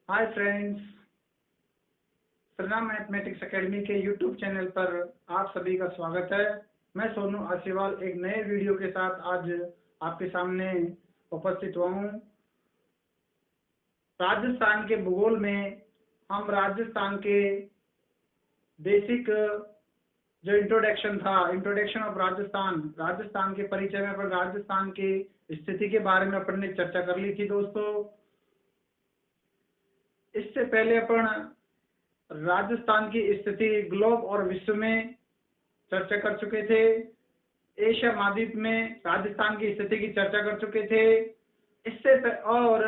Hi friends, Shriram mathematics academy के YouTube channel पर आप सभी का स्वागत है। मैं सोनू आशीवाल एक नए वीडियो के साथ आज आपके सामने उपस्थित हुआ हूँ। राजस्थान के भूगोल में हम राजस्थान के बेसिक जो इंट्रोडक्शन ऑफ राजस्थान के परिचय में अपन राजस्थान की स्थिति के बारे में अपन ने चर्चा कर ली थी दोस्तों। इससे पहले अपन राजस्थान की स्थिति ग्लोब और विश्व में चर्चा कर चुके थे। एशिया महाद्वीप में राजस्थान की स्थिति की चर्चा कर चुके थे। और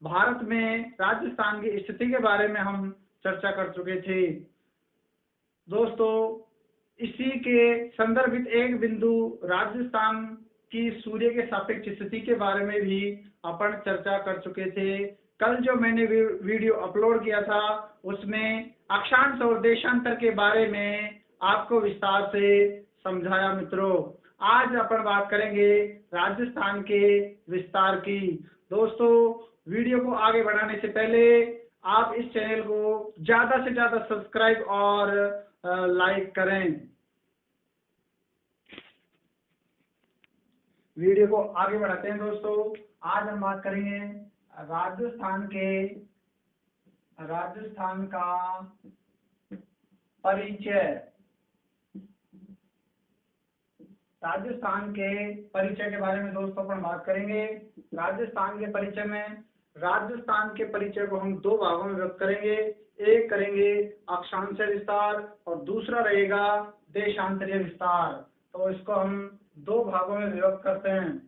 भारत में राजस्थान की स्थिति के बारे में हम चर्चा कर चुके थे दोस्तों। इसी के संदर्भित एक बिंदु राजस्थान की सूर्य के सापेक्ष स्थिति के बारे में भी अपन चर्चा कर चुके थे। कल जो मैंने वीडियो अपलोड किया था उसमें अक्षांश और देशांतर के बारे में आपको विस्तार से समझाया मित्रों। आज अपन बात करेंगे राजस्थान के विस्तार की। दोस्तों, वीडियो को आगे बढ़ाने से पहले आप इस चैनल को ज्यादा से ज्यादा सब्सक्राइब और लाइक करें। वीडियो को आगे बढ़ाते हैं दोस्तों। आज हम बात करेंगे राजस्थान का परिचय। राजस्थान के परिचय के बारे में दोस्तों अपन बात करेंगे। राजस्थान के परिचय को हम दो भागों में व्यक्त करेंगे। एक करेंगे अक्षांशीय विस्तार और दूसरा रहेगा देशांतरीय विस्तार। तो इसको हम दो भागों में विभक्त करते हैं।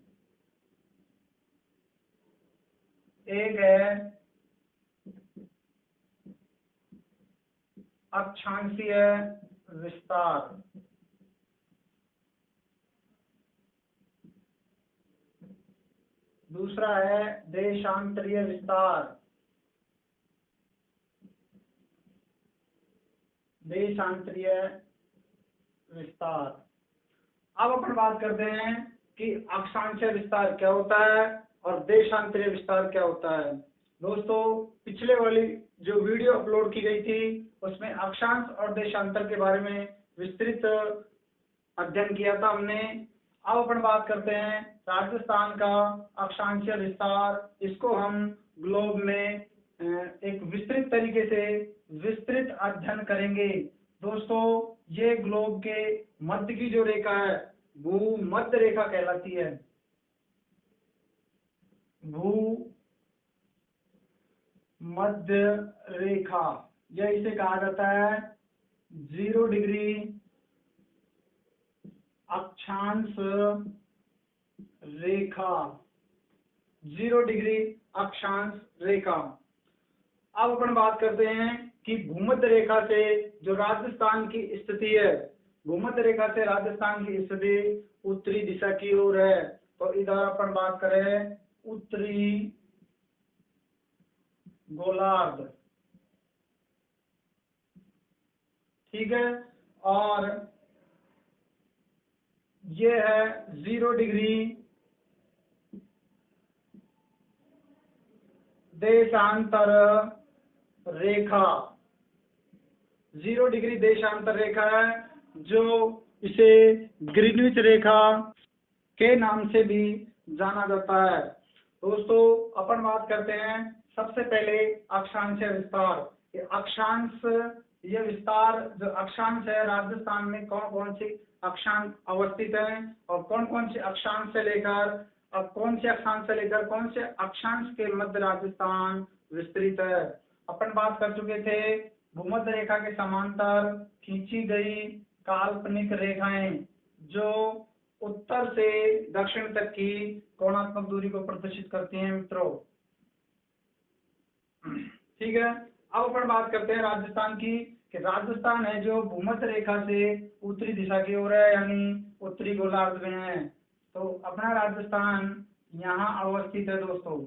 एक है अक्षांशीय विस्तार, दूसरा है देशांतरीय विस्तार। अब अपन बात करते हैं कि अक्षांशीय विस्तार क्या होता है और देशांतरीय विस्तार क्या होता है। दोस्तों, पिछले वाली जो वीडियो अपलोड की गई थी उसमें अक्षांश और देशांतर के बारे में विस्तृत अध्ययन किया था हमने। अब अपन बात करते हैं राजस्थान का अक्षांशीय विस्तार। इसको हम ग्लोब में एक विस्तृत तरीके से विस्तृत अध्ययन करेंगे। दोस्तों, ये ग्लोब के मध्य की जो रेखा है भूमध्य रेखा कहलाती है। भूमध्य रेखा, यह इसे कहा जाता है 0 डिग्री अक्षांश रेखा। 0 डिग्री अक्षांश रेखा। अब अपन बात करते हैं कि भूमध्य रेखा से जो राजस्थान की स्थिति है, भूमध्य रेखा से राजस्थान की स्थिति उत्तरी दिशा की ओर है। तो इधर अपन बात करें उत्तरी गोलार्ध, ठीक है। और ये है 0 डिग्री देशांतर रेखा। 0 डिग्री देशांतर रेखा है जो इसे ग्रीनविच रेखा के नाम से भी जाना जाता है। दोस्तों, अपन बात करते हैं सबसे पहले अक्षांशीय विस्तार। यह विस्तार जो अक्षांश है, राजस्थान में कौन कौन सी अक्षांश अवस्थित है और कौन कौन से अक्षांश से लेकर कौन से अक्षांश के मध्य राजस्थान विस्तृत है। अपन बात कर चुके थे भूमध्य रेखा के समांतर खींची गई काल्पनिक रेखाएं जो उत्तर से दक्षिण तक की कोणात्मक दूरी को प्रदर्शित करती हैं मित्रों, ठीक है। अब अपन बात करते हैं राजस्थान की कि राजस्थान है जो भूमध्य रेखा से उत्तरी दिशा की ओर है, यानी उत्तरी गोलार्ध में है। तो अपना राजस्थान यहाँ अवस्थित है दोस्तों।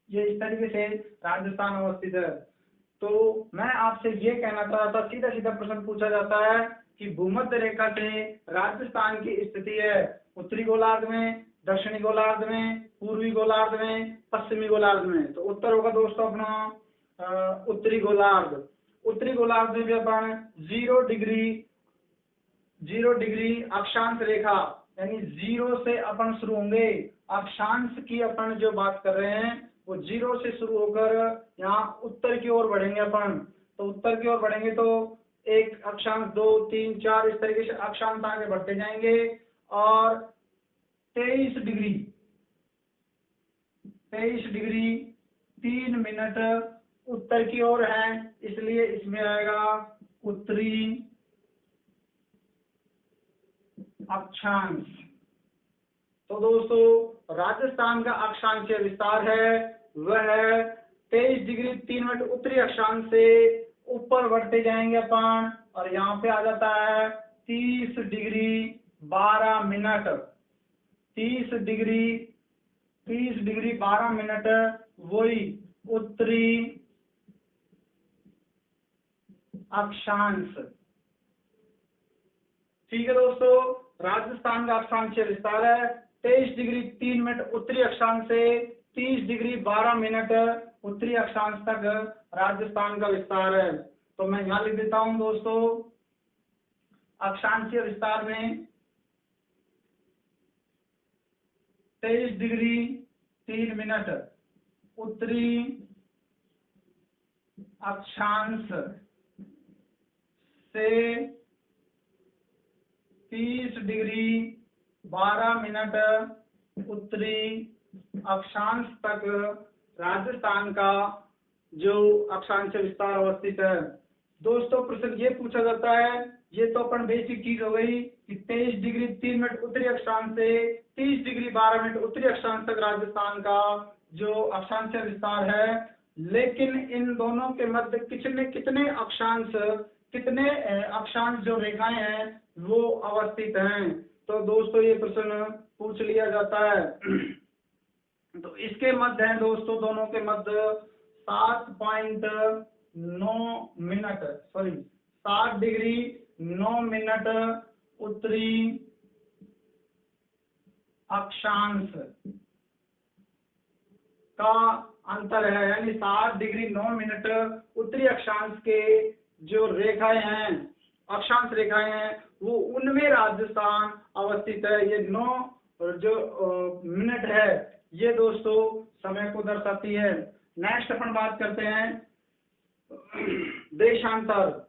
ये इस तरीके से राजस्थान अवस्थित है। तो मैं आपसे ये कहना चाह रहा था, सीधा सीधा प्रश्न पूछा जाता है कि भूमध्य रेखा से राजस्थान की स्थिति है उत्तरी गोलार्ध में, दक्षिणी गोलार्ध में, पूर्वी गोलार्ध में, पश्चिमी गोलार्ध में। तो उत्तर होगा दोस्तों अपना उत्तरी गोलार्ध। उत्तरी गोलार्ध में भी अपन 0 डिग्री अक्षांश रेखा, यानी 0 से अपन शुरू होंगे। अक्षांश की अपन जो बात कर रहे हैं वो 0 से शुरू होकर यहाँ उत्तर की ओर बढ़ेंगे अपन। तो उत्तर की ओर बढ़ेंगे तो एक अक्षांश, 2, 3, 4 इस तरीके से अक्षांश आगे बढ़ते जाएंगे। और 23 डिग्री 3 मिनट उत्तर की ओर है, इसलिए इसमें आएगा उत्तरी अक्षांश। तो दोस्तों राजस्थान का अक्षांशीय विस्तार है वह 23 डिग्री 3 मिनट उत्तरी अक्षांश से ऊपर बढ़ते जाएंगे अपन, और यहाँ पे आ जाता है 30 डिग्री 12 मिनट। 30 डिग्री 12 मिनट वही उत्तरी अक्षांश। ठीक है दोस्तों, राजस्थान का अक्षांशीय विस्तार है 23 डिग्री 3 मिनट उत्तरी अक्षांश से 30 डिग्री 12 मिनट उत्तरी अक्षांश तक राजस्थान का विस्तार है। तो मैं यहाँ लिख देता हूं दोस्तों, अक्षांशीय विस्तार में 23 डिग्री 3 मिनट उत्तरी अक्षांश से 30 डिग्री 12 मिनट उत्तरी अक्षांश तक राजस्थान का जो अक्षांशीय विस्तार अवस्थित है। दोस्तों प्रश्न ये पूछा जाता है, ये तो अपन बेसिक चीज हो गई कि 23 डिग्री 3 मिनट उत्तरी अक्षांश से 30 डिग्री 12 मिनट उत्तरी अक्षांश तक राजस्थान का जो अक्षांशीय विस्तार है, लेकिन इन दोनों के मध्य कितने अक्षांश जो रेखाएं हैं वो अवस्थित हैं। तो दोस्तों ये प्रश्न पूछ लिया जाता है। तो इसके मध्य है दोस्तों, दोनों के मध्य 7 डिग्री 9 मिनट उत्तरी अक्षांश का अंतर है, यानी 7 डिग्री 9 मिनट उत्तरी अक्षांश के जो रेखाएं हैं, अक्षांश रेखाएं हैं, वो उनमें राजस्थान अवस्थित है। ये 9 जो मिनट है ये दोस्तों समय को दर्शाती है। नेक्स्ट अपन बात करते हैं देशांतर।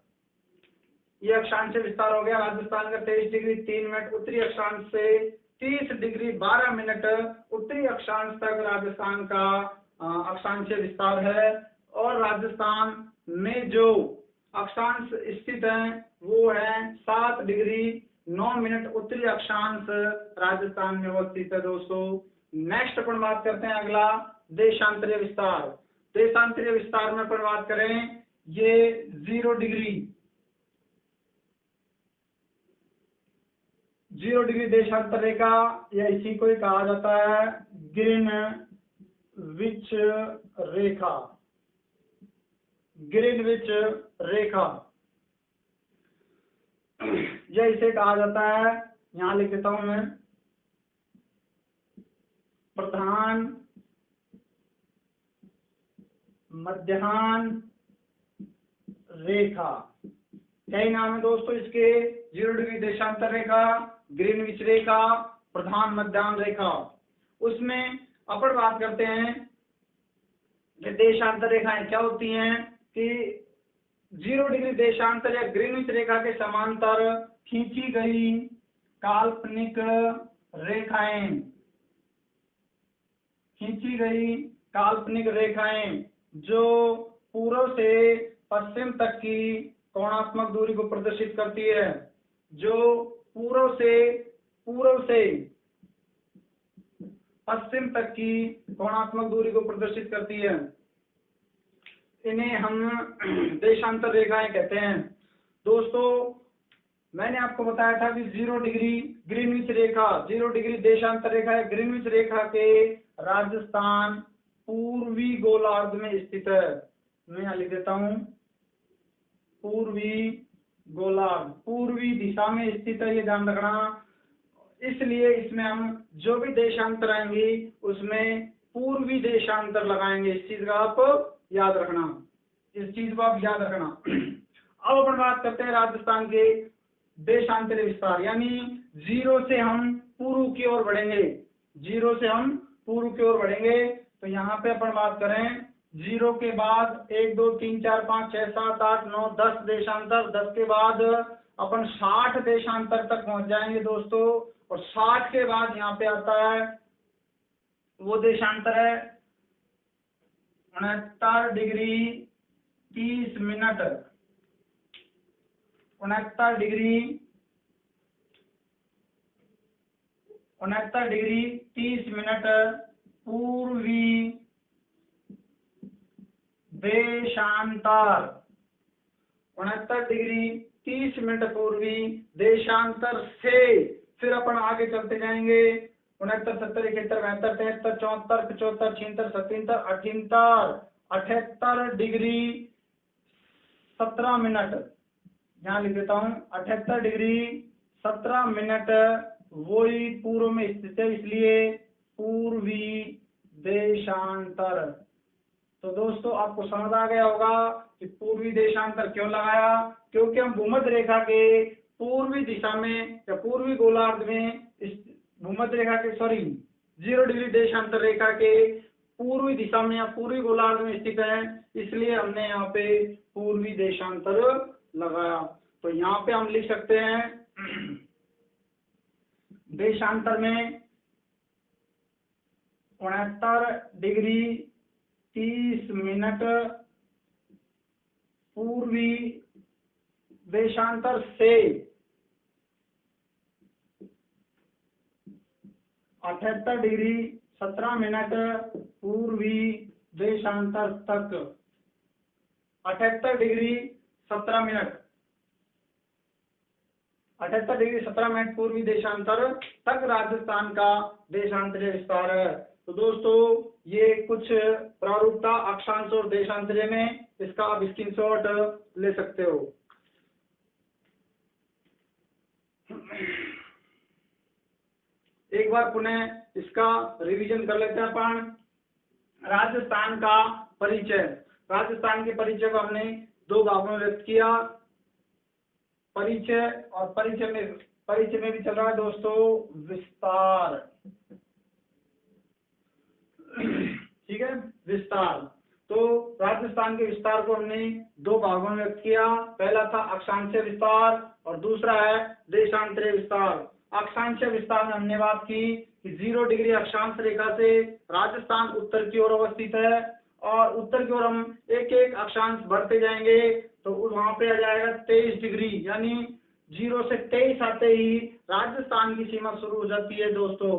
ये अक्षांशीय विस्तार हो गया राजस्थान का 23 डिग्री 3 मिनट उत्तरी अक्षांश से 30 डिग्री 12 मिनट उत्तरी अक्षांश तक राजस्थान का अक्षांशीय विस्तार है। और राजस्थान में जो अक्षांश स्थित है वो है 7 डिग्री 9 मिनट उत्तरी अक्षांश राजस्थान में अवस्थित है दोस्तों। नेक्स्ट अपन बात करते हैं अगला देशांतरीय विस्तार। देशांतरीय विस्तार में अपन बात करें, ये 0 डिग्री देशांतर रेखा, या इसी को ही कहा जाता है ग्रीनविच रेखा। ग्रीनविच रेखा यह इसे कहा जाता है, यहां लिख देता हूं मैं, प्रधान मध्याह्न रेखा। कई नाम है दोस्तों इसके, 0 डिग्री देशांतर रेखा, ग्रीनविच रेखा, प्रधान मध्याह्न रेखा। उसमें अपन बात करते हैं कि देशांतर रेखाएं क्या होती हैं, कि 0 डिग्री देशांतर या ग्रीनविच रेखा के समांतर खींची गई काल्पनिक रेखाएं, खींची गई काल्पनिक रेखाएं जो पूर्व से पश्चिम तक की कोणात्मक दूरी को प्रदर्शित करती है, जो पूर्व से पश्चिम तक की कोणात्मक दूरी को प्रदर्शित करती है, इन्हें हम देशांतर रेखाएं कहते हैं। दोस्तों मैंने आपको बताया था कि 0 डिग्री ग्रीनविच रेखा, 0 डिग्री देशांतर रेखा या ग्रीनविच रेखा के राजस्थान पूर्वी गोलार्ध में स्थित है। मैं यहाँ लिख देता हूँ पूर्वी गोलार्ध, पूर्वी दिशा में स्थित है, ये ध्यान रखना। इसलिए इसमें हम जो भी देशांतर आएंगी उसमें पूर्वी देशांतर लगाएंगे। इस चीज का आप याद रखना, इस चीज को आप याद रखना। अब अपन बात करते हैं राजस्थान के देशांतरी विस्तार, यानी जीरो से हम पूर्व की ओर बढ़ेंगे, जीरो से हम पूर्व की ओर बढ़ेंगे। तो यहाँ पे अपन बात करें जीरो के बाद 1 2 3 4 5 6 7 8 9 10 देशांतर, 10 के बाद अपन 60 देशांतर तक पहुंच जाएंगे दोस्तों। और 60 के बाद यहाँ पे आता है वो देशांतर है 69 डिग्री 30 मिनट, 69 डिग्री 30 मिनट पूर्वी देशांतर, 69 डिग्री 30 मिनट पूर्वी देशांतर से फिर अपन आगे चलते जाएंगे 69 70 71 72 73 74 75 76 77 78 78 डिग्री 17 मिनट, यहाँ लिख देता हूँ 78 डिग्री 17 मिनट वही पूर्व में स्थित है, इसलिए पूर्वी देशांतर। तो दोस्तों आपको समझ आ गया होगा कि पूर्वी देशांतर क्यों लगाया, क्योंकि हम भूमध्य रेखा के पूर्वी दिशा में या पूर्वी गोलार्ध में इस भूमध्य रेखा के 0 डिग्री देशांतर रेखा के पूर्वी दिशा में या पूर्वी गोलार्ध में स्थित है, इसलिए हमने यहाँ पे पूर्वी देशांतर लगाया। तो यहाँ पे हम लिख सकते हैं देशांतर में 69 डिग्री 30 मिनट पूर्वी देशांतर से 78 डिग्री 17 मिनट पूर्वी देशांतर तक, 78 डिग्री 17 मिनट 78 डिग्री 17 मिनट पूर्वी देशांतर तक राजस्थान का देशांतरीय विस्तार है। तो दोस्तों ये कुछ प्रारूप था अक्षांश और देशांतरीय में, इसका आप स्क्रीनशॉट ले सकते हो। एक बार पुनः इसका रिवीजन कर लेते हैं अपन। राजस्थान का परिचय, राजस्थान के परिचय को हमने 2 भागों में व्यक्त किया, परिचय और परिचय में भी चल रहा है दोस्तों विस्तार, ठीक है, विस्तार। तो राजस्थान के विस्तार को हमने 2 भागों में व्यक्त किया, पहला था अक्षांशीय विस्तार और दूसरा है देशांतरीय विस्तार। अक्षांशीय विस्तार में हमने बात की कि 0 डिग्री अक्षांश रेखा से राजस्थान उत्तर की ओर अवस्थित है और उत्तर की ओर हम एक एक अक्षांश बढ़ते जाएंगे तो वहां पे आ जाएगा 23 डिग्री, यानी 0 से 23 आते ही राजस्थान की सीमा शुरू हो जाती है दोस्तों।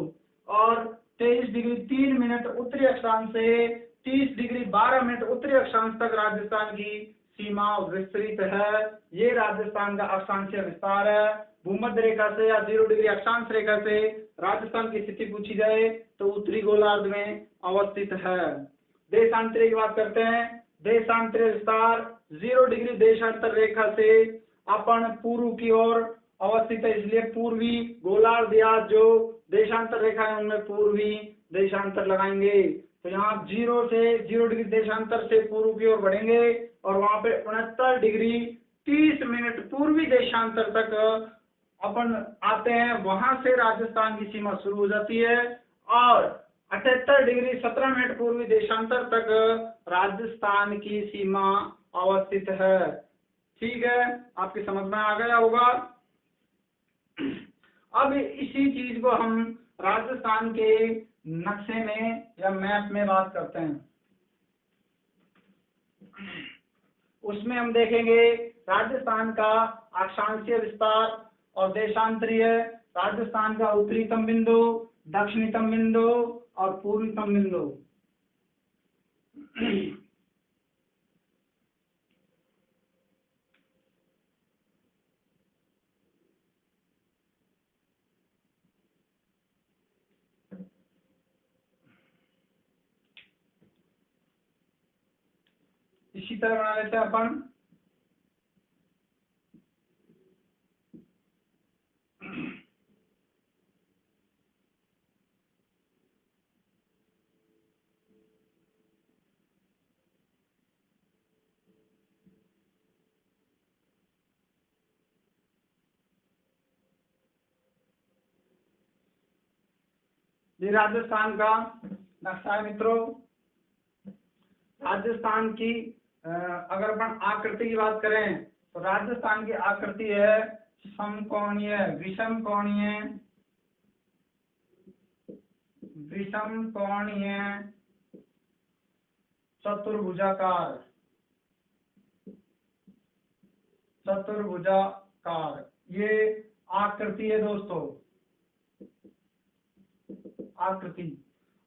और 23 डिग्री 3 मिनट उत्तरी अक्षांश से 30 डिग्री 12 मिनट उत्तरी अक्षांश तक राजस्थान की सीमा विस्तृत है। ये राजस्थान का अक्षांशीय विस्तार है। भूमध्य रेखा से या 0 डिग्री अक्षांश रेखा से राजस्थान की स्थिति पूछी जाए तो उत्तरी गोलार्ध में अवस्थित है। देशांतरीय की बात करते हैं। देशांतरीय विस्तार 0 डिग्री देशांतर रेखा से अपन पूर्व की ओर अवस्थित है, इसलिए पूर्वी गोलार्ध या जो देशांतर रेखा है उनमें पूर्वी देशांतर लगाएंगे। तो यहाँ 0 डिग्री देशांतर से पूर्व की ओर बढ़ेंगे और वहां पे 69 डिग्री 30 मिनट पूर्वी देशांतर तक अपन आते हैं, वहां से राजस्थान की सीमा शुरू हो जाती है और 78 डिग्री 17 मिनट पूर्वी देशांतर तक राजस्थान की सीमा अवस्थित है। ठीक है, आपकी समझ में आ गया होगा। अब इसी चीज को हम राजस्थान के नक्शे में या मैप में बात करते हैं। उसमें हम देखेंगे राजस्थान का अक्षांशीय विस्तार और देशांतरीय, राजस्थान का उत्तरीतम बिंदु, दक्षिणतम बिंदु और पूर्वीतम बिंदु। इसी तरह बना लेते हैं अपन। ये राजस्थान का नक्शा है मित्रों। राजस्थान की अगर अपन आकृति की बात करें तो राजस्थान की आकृति है समकोणीय, विषमकोणीय, विषमकोणीय, चतुर्भुजाकार, चतुर्भुजाकार ये आकृति है दोस्तों।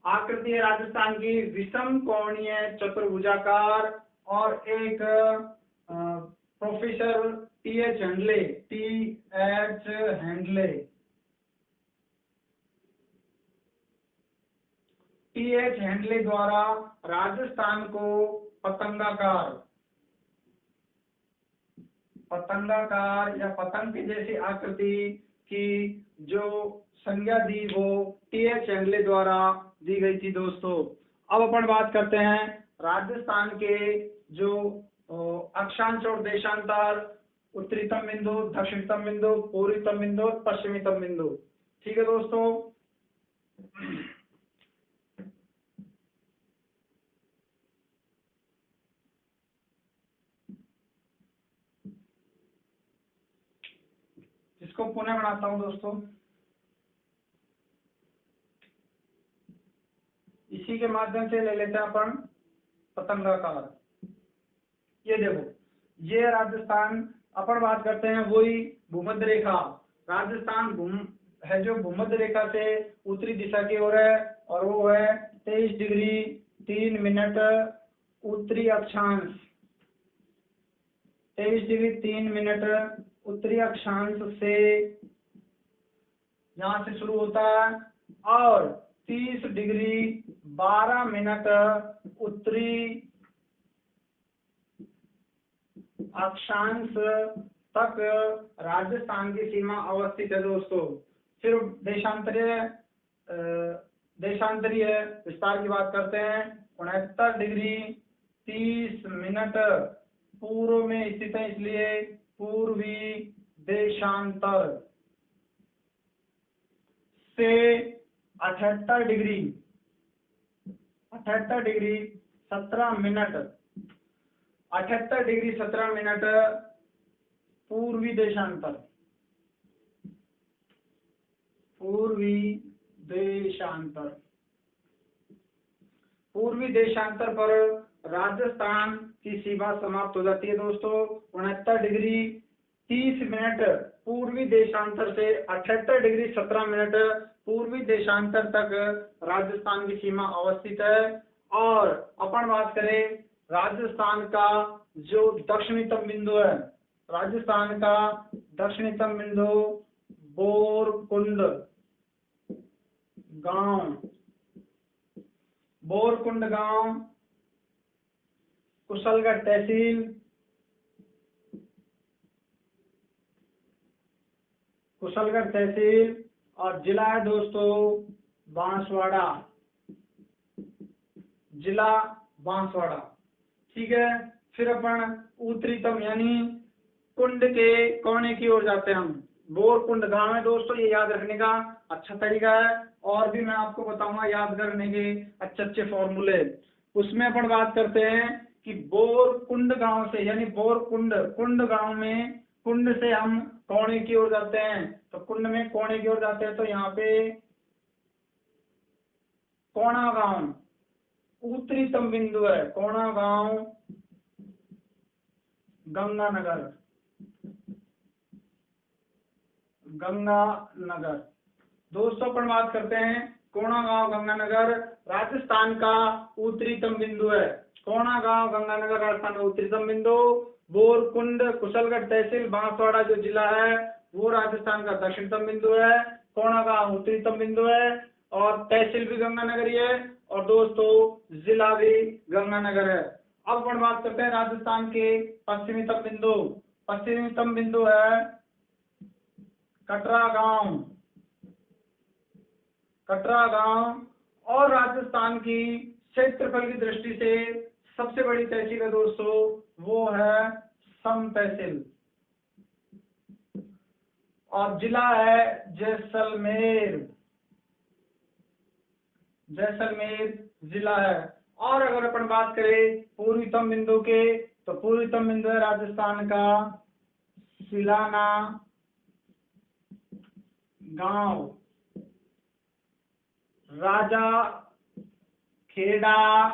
आकृति है राजस्थान की विषम कोणीय चतुर्भुजाकार। और एक प्रोफेसर टी.एच. हैंडले द्वारा राजस्थान को पतंगाकार या पतंग की जैसी आकृति की जो संज्ञा दी वो टी.एच. हैंडले द्वारा दी गई थी दोस्तों। अब अपन बात करते हैं राजस्थान के जो अक्षांश और देशांतर, उत्तरीतम बिंदु, दक्षिणतम बिंदु, पूर्वीतम बिंदु, पश्चिमीतम बिंदु। ठीक है दोस्तों। इसको पुनः बनाता हूं दोस्तों। इसी के माध्यम से ले लेते हैं अपन पतंगाकार। ये देखो, ये राजस्थान। अपन बात करते हैं वही भूमध्य रेखा। राजस्थान है जो भूमध्य रेखा से उत्तरी दिशा की ओर है और वो है 23 डिग्री 3 मिनट उत्तरी अक्षांश, 23 डिग्री 3 मिनट उत्तरी अक्षांश से यहाँ से शुरू होता है और 30 डिग्री 12 मिनट उत्तरी अक्षांश तक राजस्थान की सीमा अवस्थित है दोस्तों। फिर देशांतरीय विस्तार की बात करते हैं। 69 डिग्री 30 मिनट पूर्व में स्थित है, इसलिए पूर्वी देशांतर से 78 डिग्री 17 मिनट 78 डिग्री 17 मिनट पूर्वी देशांतर पर राजस्थान की सीमा समाप्त हो जाती है दोस्तों। 69 डिग्री 30 मिनट पूर्वी देशांतर से 78 डिग्री 17 मिनट पूर्वी देशांतर तक राजस्थान की सीमा अवस्थित है। और अपन बात करें राजस्थान का जो दक्षिणतम बिंदु है, राजस्थान का दक्षिणतम बिंदु बोरकुंड गांव, कुशलगढ़ तहसील और जिला है दोस्तों बांसवाड़ा। ठीक है। फिर अपन उत्तरीतम यानी कुंड के कोने की ओर जाते हैं हम। बोरकुंड गांव है दोस्तों, ये याद रखने का अच्छा तरीका है। और भी मैं आपको बताऊंगा याद करने के अच्छे फॉर्मूले। उसमें अपन बात करते हैं कि बोरकुंड गांव से यानी कुंड गांव में कुंड से हम कोने की ओर जाते हैं। तो कुंड में कोने की ओर जाते हैं तो यहाँ पे कोणा गांव उत्तरीतम बिंदु है। कोणा गांव गंगानगर दोस्तों। अपन बात करते हैं कोणा गांव गंगानगर राजस्थान का उत्तरीतम बिंदु है। कोणा गांव गंगानगर राजस्थान का उत्तरीतम बिंदु। बोरकुंड कुशलगढ़ तहसील बांसवाड़ा जो जिला है वो राजस्थान का दक्षिणतम बिंदु है। कोणा गांव उत्तरीतम बिंदु है और तहसील भी गंगानगर ही है और दोस्तों जिला भी गंगानगर है। अब अपन बात करते हैं राजस्थान के पश्चिमीतम बिंदु है कटरा गांव। और राजस्थान की क्षेत्रफल की दृष्टि से सबसे बड़ी तहसील है दोस्तों वो है सम तहसील और जिला है जैसलमेर। जैसलमेर जिला है। और अगर अपन बात करें पूर्वीतम बिंदु के, तो पूर्वीतम बिंदु है राजस्थान का सिलाना गांव, राजा खेड़ा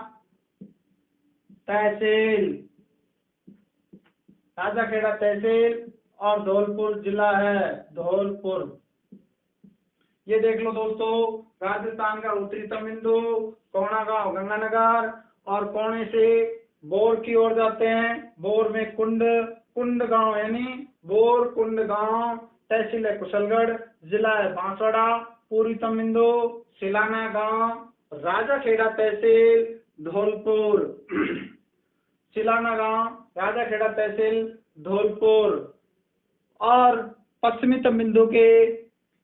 तहसील, राजा खेड़ा तहसील और धौलपुर जिला है, धौलपुर। ये देख लो दोस्तों, राजस्थान का उत्तरीतम बिंदु कोणागांव गंगानगर, और कोणे से बोर की ओर जाते हैं, बोर में कुंड गांव यानी बोर कुंड गांव, तहसील है कुशलगढ़, जिला है बांसवाड़ा, पूर्वीतम बिंदु सिलाना गांव, राजा खेड़ा तहसील धौलपुर सिलाना गांव, राजा खेड़ा तहसील धौलपुर। और पश्चिमीतम बिंदु के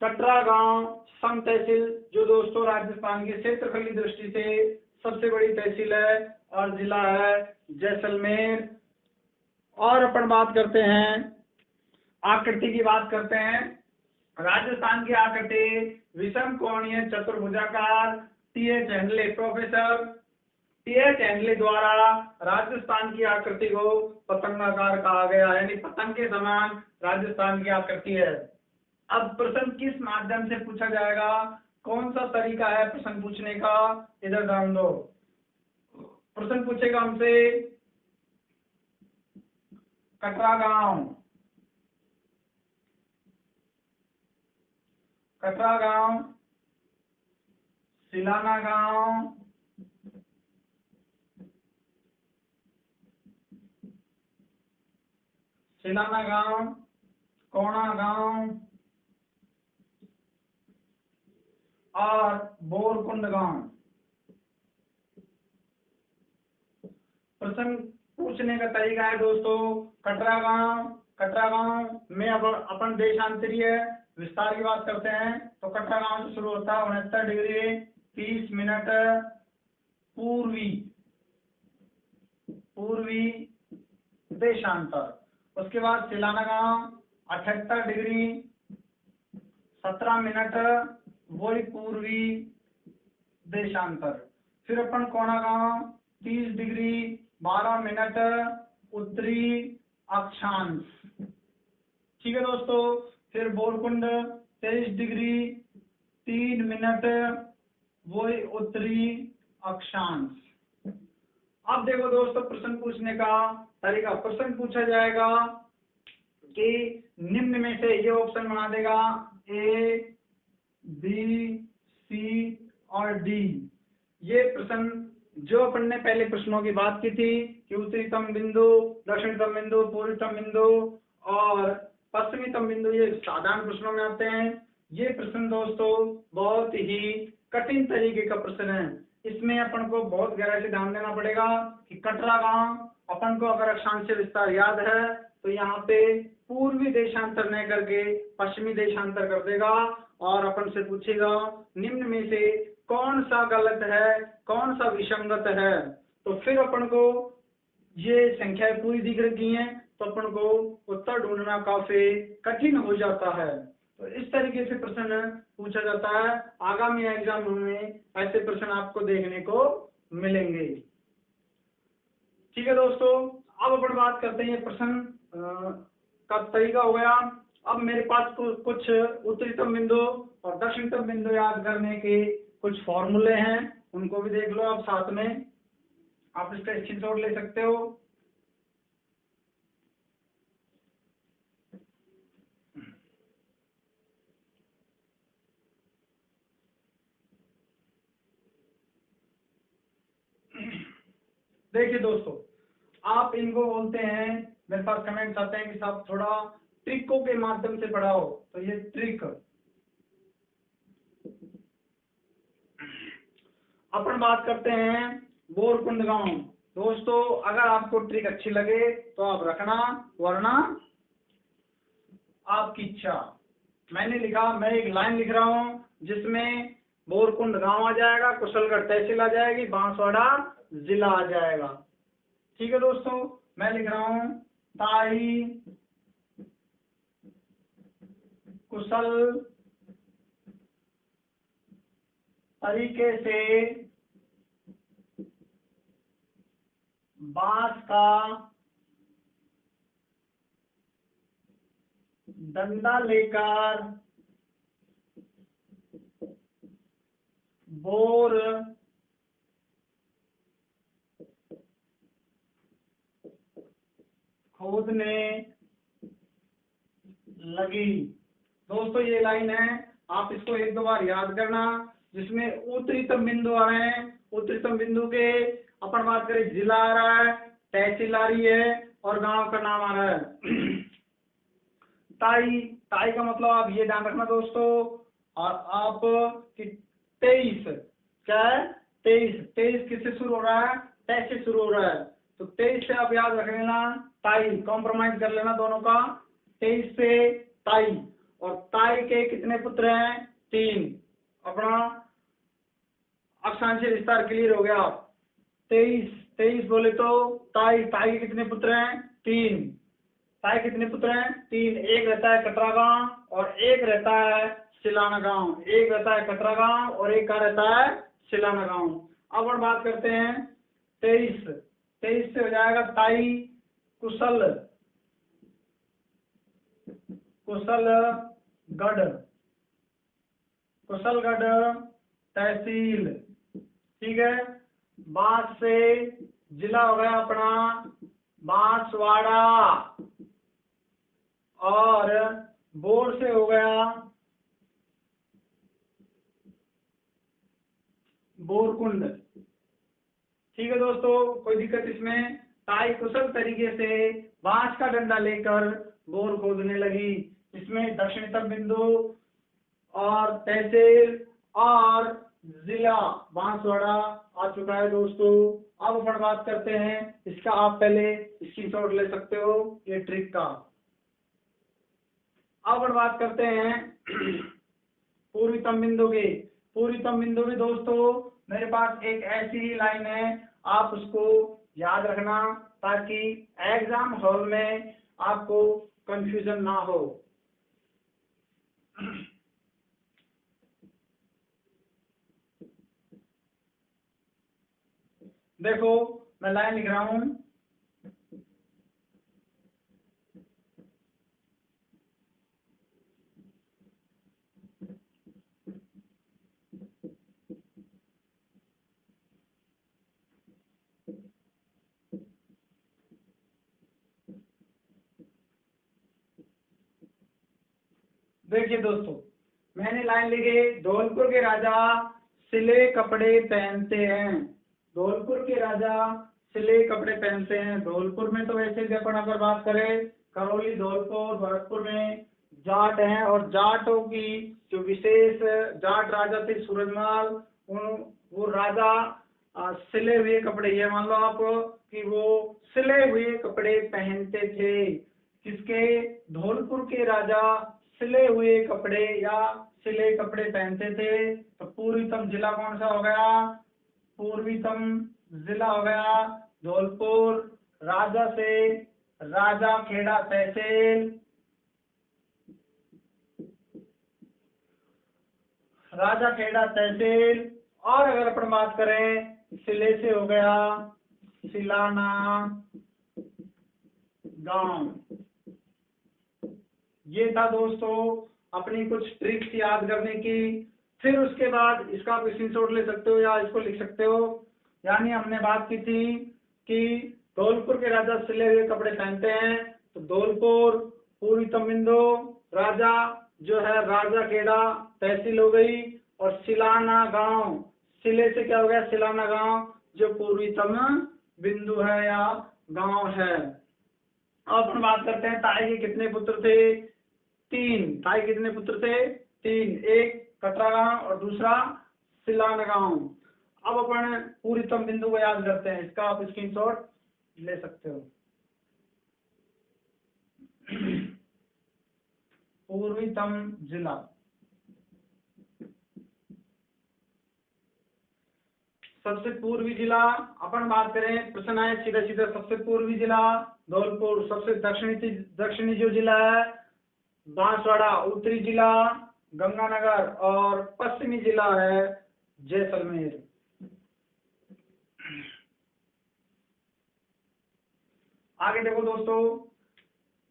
कटरा गांव सम तहसील, जो दोस्तों राजस्थान की क्षेत्रफल की दृष्टि से सबसे बड़ी तहसील है, और जिला है जैसलमेर। और अपन बात करते हैं आकृति की, बात करते हैं राजस्थान की आकृति विषम कोणीय चतुर्भुजाकार। TH. Henley, professor TH. Henley द्वारा राजस्थान की आकृति को पतंगाकार कहा गया, यानी पतंग के समान राजस्थान की आकृति है। अब प्रश्न किस माध्यम से पूछा जाएगा, कौन सा तरीका है प्रश्न पूछने का, इधर ध्यान दो। प्रश्न पूछेगा हमसे कटरा गांव, कटरा गांव, सिलाना गांव, सिलाना गांव, कोणा गांव और बोरकुंड गांव। प्रश्न पूछने का तरीका है दोस्तों, कटरा गांव में अब अपन देशांतरीय विस्तार की बात करते हैं, तो कटरा गांव से शुरू होता है 69 डिग्री 30 मिनट पूर्वी देशांतर। उसके बाद सिलाना गांव 78 डिग्री 17 मिनट वही पूर्वी देशांतर। फिर अपन कोणा गांव 30 डिग्री 12 मिनट उत्तरी अक्षांश। ठीक है दोस्तों। फिर बोरकुंड 23 डिग्री 3 मिनट वही उत्तरी अक्षांश। अब देखो दोस्तों प्रश्न पूछने का तरीका, प्रश्न पूछा जाएगा कि निम्न में से ये ऑप्शन बना देगा ए, बी, सी और डी। ये प्रश्न जो अपन ने पहले प्रश्नों की बात की थी कि उत्तरीतम बिंदु, दक्षिणतम बिंदु, पूर्वीतम बिंदु और पश्चिमीतम बिंदु, ये साधारण प्रश्नों में आते हैं। ये प्रश्न दोस्तों बहुत ही कठिन तरीके का प्रश्न है। इसमें अपन को बहुत गहराई से ध्यान देना पड़ेगा कि कटरा गांव अपन को अगर अक्षांश विस्तार याद है तो यहाँ पे पूर्वी देशांतर नहीं करके पश्चिमी देशांतर कर देगा, और अपन से पूछेगा निम्न में से कौन सा गलत है, कौन सा विसंगत है। तो फिर अपन को ये संख्याएं पूरी दिख रही हैं, तो अपन को उत्तर ढूंढना काफी कठिन हो जाता है। तो इस तरीके से प्रश्न पूछा जाता है। आगामी एग्जाम में ऐसे प्रश्न आपको देखने को मिलेंगे। ठीक है दोस्तों, अब अपन बात करते हैं प्रश्न का तरीका हो गया। अब मेरे पास कुछ उत्तरीतम बिंदु और दक्षिणतम बिंदु याद करने के कुछ फॉर्मूले हैं, उनको भी देख लो आप साथ में, आप इसका स्क्रीनशॉट ले सकते हो। देखिए दोस्तों, आप इनको बोलते हैं, मेरे पास कमेंट्स आते हैं कि साहब थोड़ा ट्रिकों के माध्यम से पढ़ाओ, तो ये ट्रिक अपन बात करते हैं बोरकुंड गांव। दोस्तों अगर आपको ट्रिक अच्छी लगे तो आप रखना, वरना आपकी इच्छा। मैंने लिखा, मैं एक लाइन लिख रहा हूँ जिसमें बोरकुंड गांव आ जाएगा, कुशलगढ़ तहसील आ जाएगी, बांसवाड़ा जिला आ जाएगा। ठीक है दोस्तों, मैं लिख रहा हूँ ताई कुशल तरीके से बांस का डंडा लेकर बोर खोदने लगी। दोस्तों ये लाइन है, आप इसको एक दो बार याद करना, जिसमें उत्तरीतम बिंदु आ रहे हैं। उत्तरीतम बिंदु के अपन बात करें, जिला आ रहा है, तहसील आ रही है और गांव का नाम आ रहा है। ताई, ताई का मतलब आप ये ध्यान रखना दोस्तों, और आप कि 23 क्या है, 23 किससे शुरू हो रहा है, तय से शुरू हो रहा है, तो 23 से आप याद रख लेना ताई, कॉम्प्रोमाइज कर लेना दोनों का, 23 से ताई। और ताई के कितने पुत्र हैं, 3। अपना अक्षांशीय विस्तार क्लियर हो गया। 23 बोले तो ताई, ताई के कितने पुत्र हैं, 3। ताई कितने पुत्र हैं, 3। एक रहता है कटरा गांव और एक रहता है सिलाना गांव। एक रहता है कटरा गांव और एक का रहता है सिलाना गांव। अब हम बात करते हैं 23 से हो जाएगा ताई कुशलगढ़, कुशलगढ़ तहसील, ठीक है। बांस से जिला हो गया अपना बांसवाड़ा, और बोर से हो गया बोरकुंड, ठीक है दोस्तों, कोई दिक्कत इसमें। ताई कुशल तरीके से बांस का डंडा लेकर बोर खोदने लगी। इसमें दक्षिणतम बिंदु और तहसील और जिला बांसवाड़ा आ चुका है दोस्तों। अब अपन बात करते हैं इसका, आप पहले स्क्रीनशॉट ले सकते हो ये ट्रिक का। अब अपन बात करते हैं पूर्वीतम बिंदु की। पूर्वीतम बिंदु में दोस्तों मेरे पास एक ऐसी ही लाइन है, आप उसको याद रखना ताकि एग्जाम हॉल में आपको कंफ्यूजन ना हो। देखो मैं लाइन लिख रहा हूं, देखिए दोस्तों मैंने लाइन लिखी, धौलपुर के राजा सिले कपड़े पहनते हैं। धौलपुर के राजा सिले कपड़े पहनते हैं। धौलपुर में तो वैसे भी अपन अगर बात करें, करौली, धौलपुर, भरतपुर में जाट हैं, और जाटों की जो विशेष जाट राजा थे सूरजमल, वो राजा सिले हुए कपड़े, ये मान लो आप कि वो सिले हुए कपड़े पहनते थे। किसके, धौलपुर के राजा सिले हुए कपड़े या सिले कपड़े पहनते थे। तो पूर्वीतम जिला कौन सा हो गया, पूर्वीतम जिला हो गया धौलपुर। राजा से राजा खेड़ा तहसील, राजा खेड़ा तहसील। और अगर अपन बात करें सिले से हो गया सिलाना गांव। ये था दोस्तों अपनी कुछ ट्रिक्स याद करने की। फिर उसके बाद इसका आप स्क्रीनशॉट ले सकते हो या इसको लिख सकते हो। यानी हमने बात की थी कि धौलपुर के राजा सिले हुए कपड़े पहनते हैं, तो धौलपुर पूर्वीतम बिंदु, राजा जो है राजा खेड़ा तहसील हो गई, और सिलाना गांव, सिले से क्या हो गया सिलाना गांव, जो पूर्वीतम बिंदु है या गांव है। अब हम बात करते हैं ताई के कितने पुत्र थे, 3। ताई कितने पुत्र थे, 3। एक कटरा गांव और दूसरा सिलाना गांव। अब अपन पूर्वीतम बिंदु को याद करते हैं, इसका आप स्क्रीनशॉट ले सकते हो। पूर्वीतम जिला, सबसे पूर्वी जिला अपन बात करें, प्रश्न आए सीधा सीधा, सबसे पूर्वी जिला धौलपुर। सबसे दक्षिणी जो जिला है बांसवाड़ा। उत्तरी जिला गंगानगर और पश्चिमी जिला है जैसलमेर। आगे देखो दोस्तों,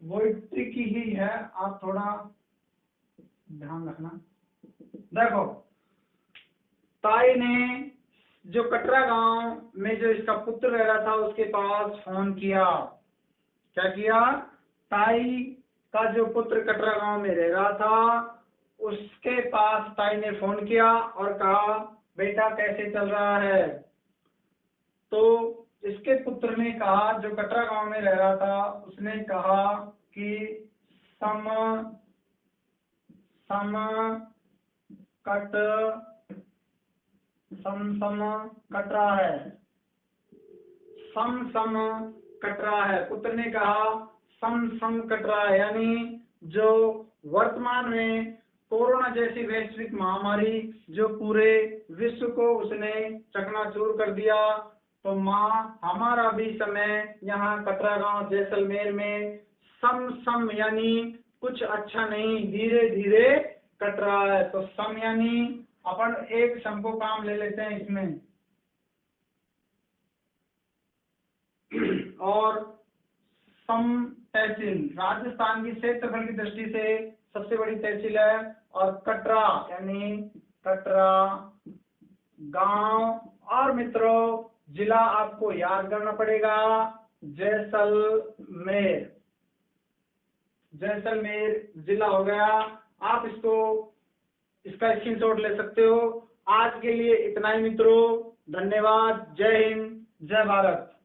वो ट्रिकी ही है, आप थोड़ा ध्यान रखना। देखो, ताई ने जो कटरा गांव में जो इसका पुत्र रह रहा था उसके पास फोन किया। क्या किया? ताई का जो पुत्र कटरा गांव में रह रहा था उसके पास ताई ने फोन किया और कहा, बेटा कैसे चल रहा है? तो इसके पुत्र ने कहा, जो कटरा गांव में रह रहा था उसने कहा कि सम कट सम कट रहा है, सम कट रहा है। पुत्र ने कहा सम कट रहा है, यानी जो वर्तमान में कोरोना जैसी वैश्विक महामारी जो पूरे विश्व को उसने चकनाचूर कर दिया, तो माँ हमारा भी समय यहाँ कटरा गांव जैसलमेर में सम यानी कुछ अच्छा नहीं, धीरे धीरे कट रहा है। तो सम यानी अपन एक सम को काम ले लेते हैं इसमें, और सम तहसील राजस्थान की क्षेत्रफल की दृष्टि से सबसे बड़ी तहसील है, और कटरा यानी कटरा गांव, और मित्रों जिला आपको याद करना पड़ेगा जैसलमेर। जैसलमेर जिला हो गया। आप इसका स्क्रीनशॉट ले सकते हो। आज के लिए इतना ही मित्रों, धन्यवाद। जय हिंद, जय भारत।